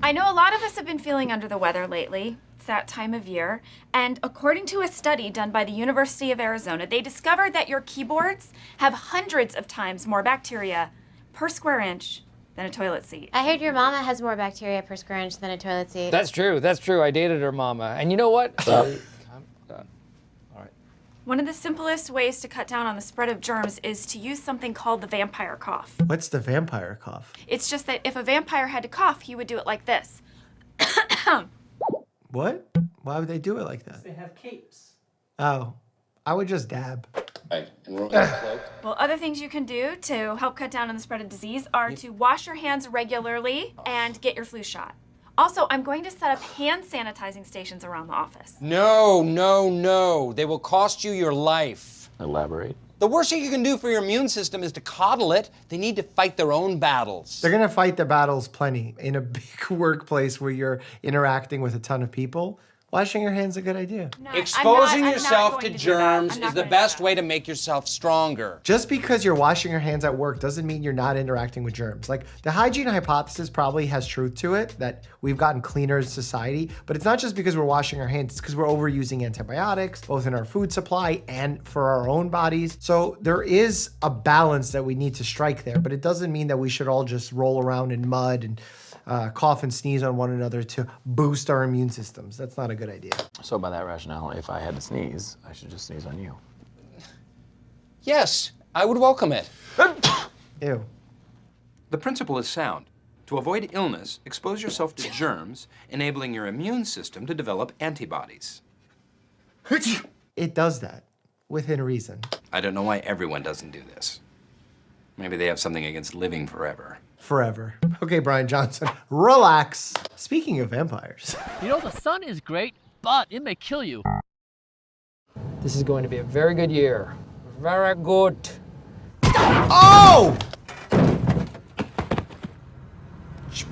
I know a lot of us have been feeling under the weather lately. It's that time of year. And according to a study done by the University of Arizona, they discovered that your keyboards have hundreds of times more bacteria per square inch than a toilet seat. I heard your mama has more bacteria per square inch than a toilet seat. That's true. I dated her mama. And you know what? I'm done. All right. One of the simplest ways to cut down on the spread of germs is to use something called the vampire cough. What's the vampire cough? It's just that if a vampire had to cough, he would do it like this. What? Why would they do it like that? They have capes. Oh, I would just dab. Right, and we're cloak. Well, other things you can do to help cut down on the spread of disease are to wash your hands regularly and get your flu shot. Also, I'm going to set up hand sanitizing stations around the office. No, no, no. They will cost you your life. Elaborate. The worst thing you can do for your immune system is to coddle it. They need to fight their own battles. They're gonna fight the battles plenty. In a big workplace where you're interacting with a ton of people, washing your hands is a good idea. No, Exposing I'm not yourself going to do that. germs I'm not is the gonna do best that. way to make yourself stronger. Just because you're washing your hands at work doesn't mean you're not interacting with germs. Like, the hygiene hypothesis probably has truth to it, that we've gotten cleaner as a society, but it's not just because we're washing our hands, it's because we're overusing antibiotics, both in our food supply and for our own bodies. So there is a balance that we need to strike there, but it doesn't mean that we should all just roll around in mud and cough and sneeze on one another to boost our immune systems. That's not a good idea. So by that rationale, if I had to sneeze, I should just sneeze on you. Yes, I would welcome it. Ew. The principle is sound. To avoid illness, expose yourself to germs, enabling your immune system to develop antibodies. It does that, within reason. I don't know why everyone doesn't do this. Maybe they have something against living forever. Forever. Okay, Brian Johnson, relax. Speaking of vampires. You know, the sun is great, but it may kill you. This is going to be a very good year. Very good. Oh!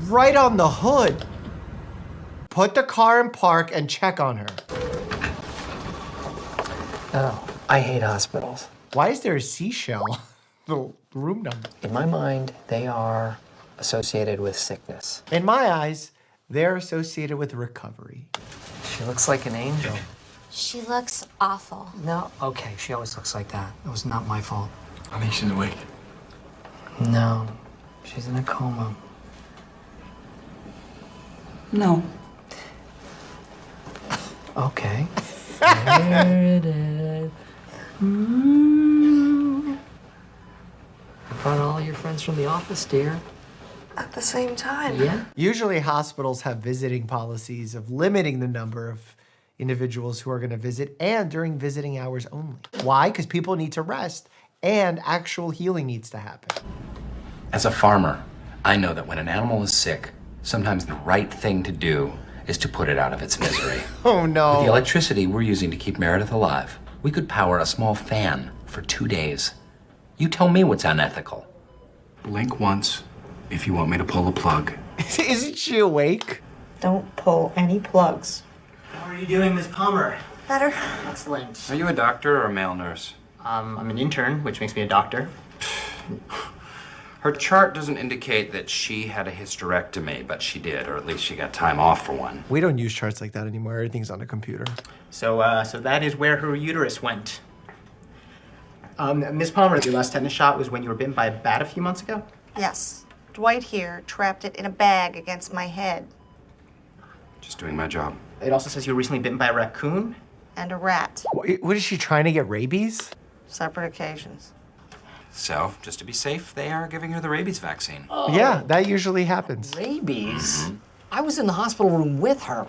Right on the hood. Put the car in park and check on her. Oh, I hate hospitals. Why is there a seashell? The room number. In my mind, they are associated with sickness. In my eyes, they're associated with recovery. She looks like an angel. She looks awful. No, okay, she always looks like that. It was not my fault. I think she's awake. No, she's in a coma. No. Okay. There it is. I brought all your friends from the office, dear. At the same time. Yeah? Usually hospitals have visiting policies of limiting the number of individuals who are gonna visit and during visiting hours only. Why? Because people need to rest and actual healing needs to happen. As a farmer, I know that when an animal is sick, sometimes the right thing to do is to put it out of its misery. Oh With the no. electricity we're using to keep Meredith alive, we could power a small fan for 2 days. You tell me what's unethical. Blink once if you want me to pull the plug. Isn't she awake? Don't pull any plugs. How are you doing, Miss Palmer? Better? Excellent. Are you a doctor or a male nurse? I'm an intern, which makes me a doctor. Her chart doesn't indicate that she had a hysterectomy, but she did, or at least she got time off for one. We don't use charts like that anymore. Everything's on a computer. So that is where her uterus went. Miss Palmer, your last tetanus shot was when you were bitten by a bat a few months ago? Yes. Dwight here trapped it in a bag against my head. Just doing my job. It also says you were recently bitten by a raccoon. And a rat. What is she trying to get rabies? Separate occasions. So, just to be safe, they are giving her the rabies vaccine. Yeah, that usually happens. Rabies? I was in the hospital room with her.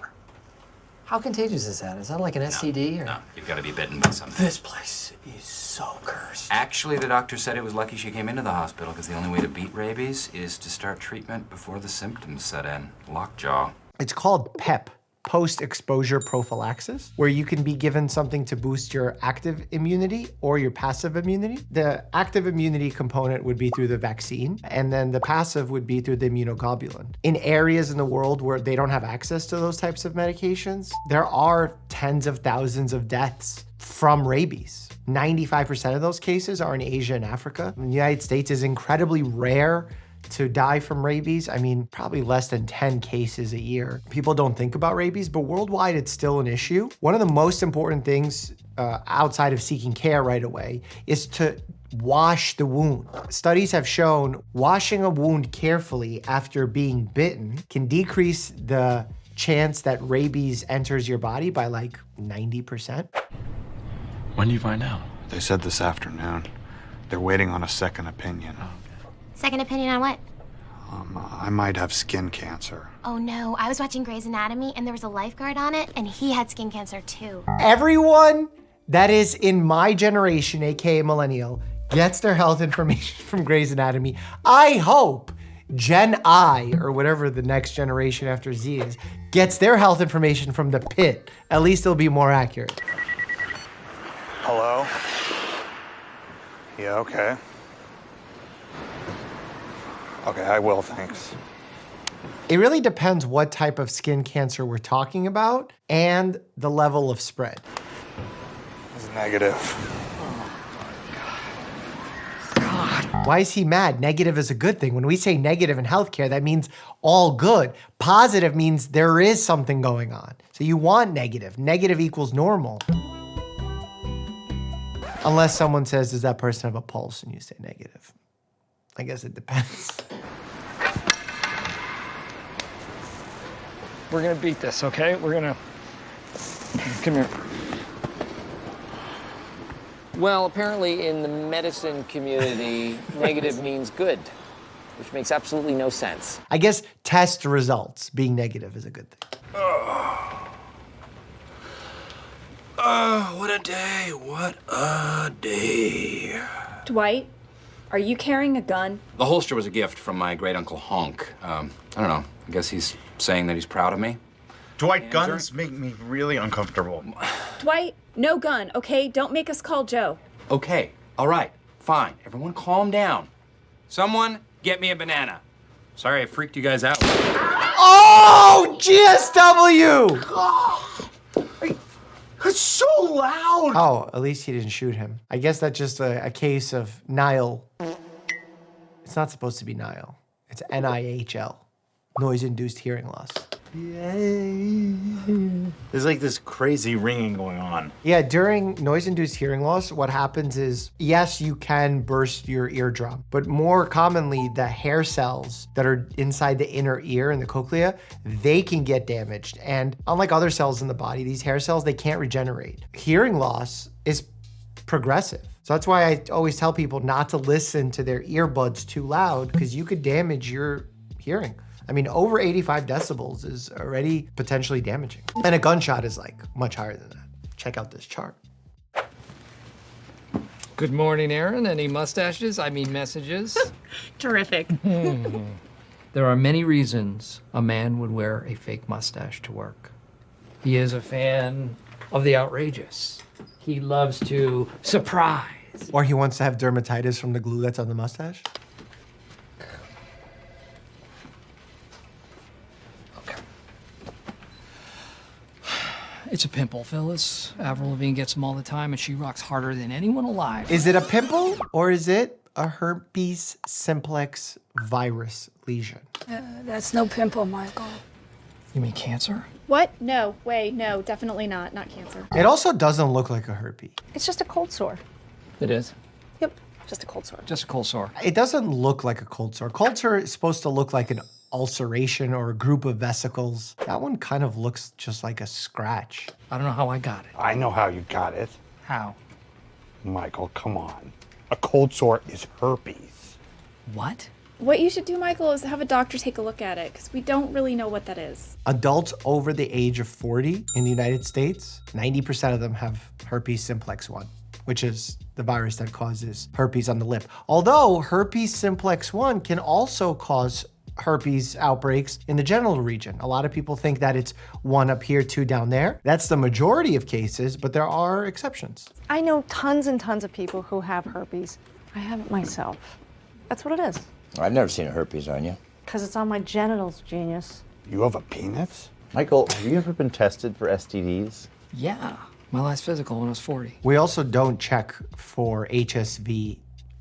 How contagious is that? Is that like an STD or? No, you've got to be bitten by something. This place is so cursed. Actually, the doctor said it was lucky she came into the hospital because the only way to beat rabies is to start treatment before the symptoms set in. Lockjaw. It's called PEP, post-exposure prophylaxis, where you can be given something to boost your active immunity or your passive immunity. The active immunity component would be through the vaccine, and then the passive would be through the immunoglobulin. In areas in the world where they don't have access to those types of medications, there are tens of thousands of deaths from rabies. 95% of those cases are in Asia and Africa. In the United States is incredibly rare to die from rabies, I mean, probably less than 10 cases a year. People don't think about rabies, but worldwide it's still an issue. One of the most important things outside of seeking care right away is to wash the wound. Studies have shown washing a wound carefully after being bitten can decrease the chance that rabies enters your body by like 90%. When do you find out? They said this afternoon. They're waiting on a second opinion. Second opinion on what? I might have skin cancer. Oh no, I was watching Grey's Anatomy and there was a lifeguard on it and he had skin cancer too. Everyone that is in my generation, aka millennial, gets their health information from Grey's Anatomy. I hope Gen I, or whatever the next generation after Z is, gets their health information from the pit. At least it'll be more accurate. Hello? Yeah, okay. Okay, I will, thanks. It really depends what type of skin cancer we're talking about and the level of spread. It's negative. Why is he mad? Negative is a good thing. When we say negative in healthcare, that means all good. Positive means there is something going on. So you want negative. Negative equals normal. Unless someone says, does that person have a pulse? And you say negative. I guess it depends. We're gonna beat this, okay? Come here. Well, apparently in the medicine community, negative means good, which makes absolutely no sense. I guess test results being negative is a good thing. What a day, what a day. Dwight, are you carrying a gun? The holster was a gift from my great uncle Honk. I don't know, I guess he's saying that he's proud of me. Dwight, guns make me really uncomfortable. Dwight, no gun, okay? Don't make us call Joe. Okay, all right, fine. Everyone calm down. Someone get me a banana. Sorry I freaked you guys out. Oh, GSW! It's so loud! Oh, at least he didn't shoot him. I guess that's just a case of Nile. It's not supposed to be Nile. It's NIHL, noise-induced hearing loss. There's like this crazy ringing going on. Yeah, during noise-induced hearing loss, what happens is, yes, you can burst your eardrum, but more commonly, the hair cells that are inside the inner ear and the cochlea, they can get damaged. And unlike other cells in the body, these hair cells, they can't regenerate. Hearing loss is progressive. So that's why I always tell people not to listen to their earbuds too loud, because you could damage your hearing. I mean, over 85 decibels is already potentially damaging. And a gunshot is like much higher than that. Check out this chart. Good morning, Aaron. Any mustaches? I mean messages? Terrific. There are many reasons a man would wear a fake mustache to work. He is a fan of the outrageous. He loves to surprise. Or he wants to have dermatitis from the glue that's on the mustache. It's a pimple, Phyllis. Avril Lavigne gets them all the time, and she rocks harder than anyone alive. Is it a pimple or is it a herpes simplex virus lesion? That's no pimple, Michael. You mean cancer? What? No, way, no, definitely not cancer. It also doesn't look like a herpes. It's just a cold sore. It is. Yep, just a cold sore. Just a cold sore. It doesn't look like a cold sore. Cold sore is supposed to look like an ulceration or a group of vesicles. That one kind of looks just like a scratch. I don't know how I got it. I know how you got it. How? Michael, come on. A cold sore is herpes. What? What you should do, Michael, is have a doctor take a look at it, because we don't really know what that is. Adults over the age of 40 in the United States, 90% of them have herpes simplex 1, which is the virus that causes herpes on the lip. Although herpes simplex 1 can also cause herpes outbreaks in the genital region. A lot of people think that it's 1 up here, 2 down there. That's the majority of cases, but there are exceptions. I know tons and tons of people who have herpes. I have it myself. That's what it is. I've never seen a herpes on you. Because it's on my genitals, genius. You have a penis? Michael, have you ever been tested for STDs? Yeah. My last physical when I was 40. We also don't check for HSV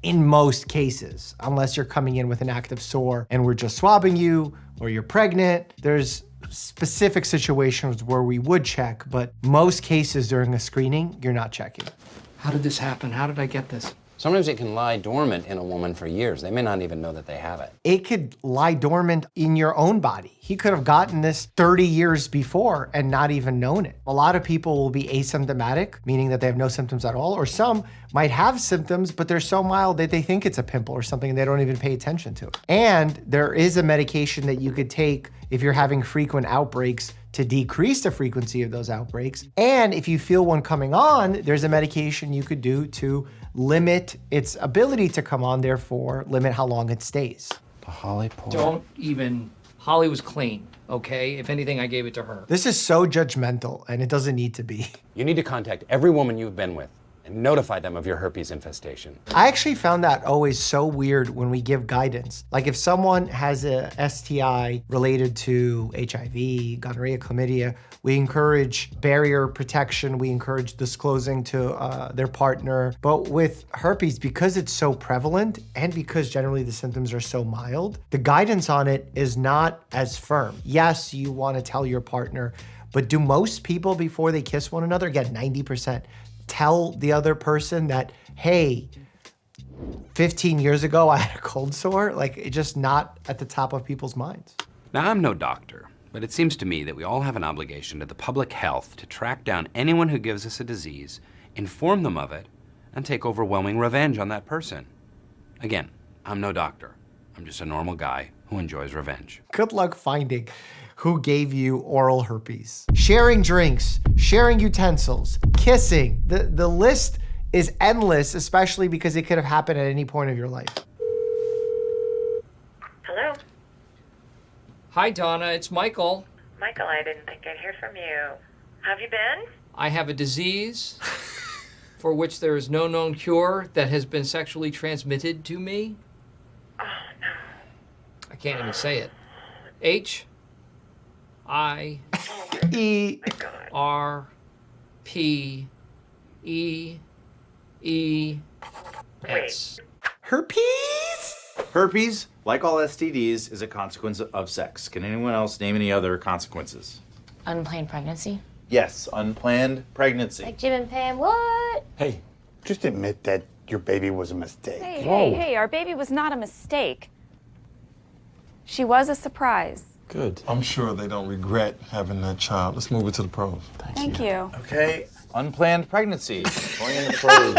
in most cases, unless you're coming in with an active sore and we're just swabbing you or you're pregnant. There's specific situations where we would check, but most cases during a screening, you're not checking. How did this happen? How did I get this? Sometimes it can lie dormant in a woman for years. They may not even know that they have it. It could lie dormant in your own body. He could have gotten this 30 years before and not even known it. A lot of people will be asymptomatic, meaning that they have no symptoms at all, or some might have symptoms, but they're so mild that they think it's a pimple or something and they don't even pay attention to it. And there is a medication that you could take if you're having frequent outbreaks to decrease the frequency of those outbreaks. And if you feel one coming on, there's a medication you could do to limit its ability to come on, therefore limit how long it stays. The Holly pour. Don't even. Holly was clean, okay? If anything, I gave it to her. This is so judgmental, and it doesn't need to be. You need to contact every woman you've been with and notify them of your herpes infestation. I actually found that always so weird when we give guidance. Like if someone has a STI related to HIV, gonorrhea, chlamydia, we encourage barrier protection. We encourage disclosing to their partner. But with herpes, because it's so prevalent and because generally the symptoms are so mild, the guidance on it is not as firm. Yes, you want to tell your partner, but do most people before they kiss one another, again, 90%, tell the other person that, hey, 15 years ago I had a cold sore? Like, it's just not at the top of people's minds. Now, I'm no doctor, but it seems to me that we all have an obligation to the public health to track down anyone who gives us a disease, inform them of it, and take overwhelming revenge on that person. Again, I'm no doctor. I'm just a normal guy who enjoys revenge. Good luck finding who gave you oral herpes. Sharing drinks, sharing utensils, kissing. The list is endless, especially because it could have happened at any point of your life. Hello? Hi, Donna, it's Michael. Michael, I didn't think I'd hear from you. How have you been? I have a disease for which there is no known cure that has been sexually transmitted to me. Oh, no. I can't even say it. H-I-E-R-P-E-S. Herpes? Herpes, like all STDs, is a consequence of sex. Can anyone else name any other consequences? Unplanned pregnancy? Yes, unplanned pregnancy. Like Jim and Pam, what? Hey, just admit that your baby was a mistake. Hey, our baby was not a mistake. She was a surprise. Good. I'm sure they don't regret having that child. Let's move it to the pros. Thank you. Okay, unplanned pregnancy. Going in the pros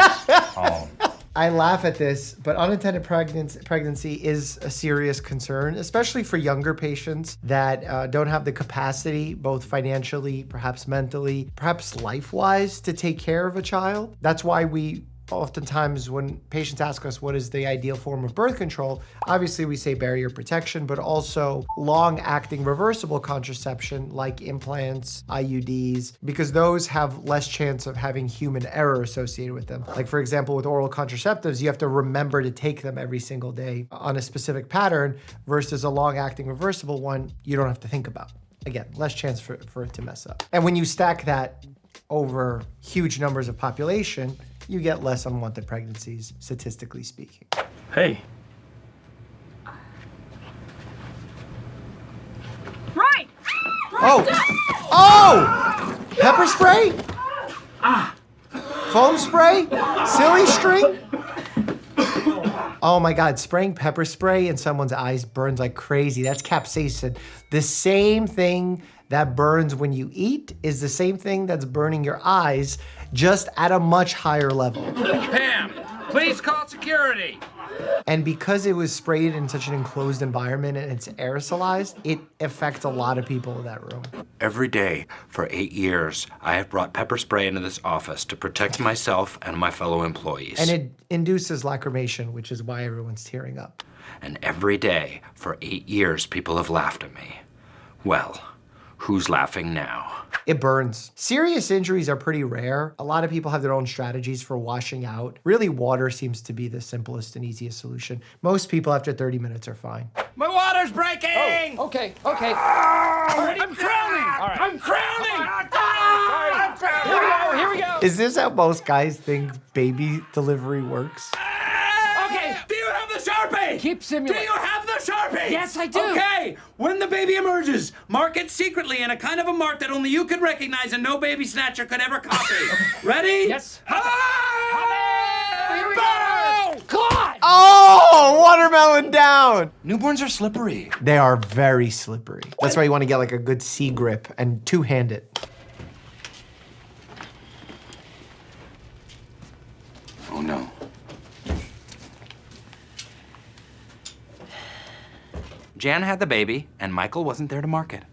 column. I laugh at this, but unintended pregnancy is a serious concern, especially for younger patients that don't have the capacity, both financially, perhaps mentally, perhaps life-wise, to take care of a child. That's why we oftentimes, when patients ask us what is the ideal form of birth control, obviously we say barrier protection, but also long-acting reversible contraception like implants, IUDs, because those have less chance of having human error associated with them. Like for example, with oral contraceptives, you have to remember to take them every single day on a specific pattern versus a long-acting reversible one you don't have to think about. Again, less chance for it to mess up. And when you stack that over huge numbers of population, you get less unwanted pregnancies, statistically speaking. Hey. Right! Oh! Oh! Pepper spray? Foam spray? Silly string? Oh my God, spraying pepper spray in someone's eyes burns like crazy. That's capsaicin. The same thing that burns when you eat is the same thing that's burning your eyes, just at a much higher level. Pam, please call security. And because it was sprayed in such an enclosed environment and it's aerosolized, it affects a lot of people in that room. Every day for 8 years, I have brought pepper spray into this office to protect myself and my fellow employees. And it induces lacrimation, which is why everyone's tearing up. And every day for 8 years, people have laughed at me. Well, who's laughing now? It burns. Serious injuries are pretty rare. A lot of people have their own strategies for washing out. Really, water seems to be the simplest and easiest solution. Most people after 30 minutes are fine. My water's breaking! Oh, okay. I'm drowning! I'm drowning! I'm drowning! Here we go. Is this how most guys think baby delivery works? Okay, Sharpie? Keep simulating. Do you have the Sharpie? Yes, I do. Okay, when the baby emerges, mark it secretly in a kind of a mark that only you could recognize and no baby snatcher could ever copy. Ready? Yes. Ah! Here we Bow! God! Oh, watermelon down. Newborns are slippery. They are very slippery. That's why you want to get like a good C grip and two-hand it. Oh no. Jan had the baby, and Michael wasn't there to mark it.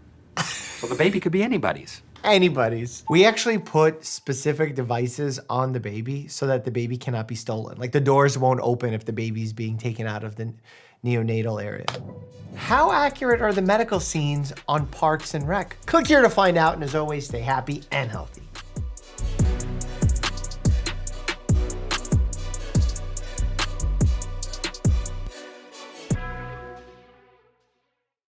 So the baby could be anybody's. Anybody's. We actually put specific devices on the baby so that the baby cannot be stolen. Like the doors won't open if the baby's being taken out of the neonatal area. How accurate are the medical scenes on Parks and Rec? Click here to find out, and as always, stay happy and healthy.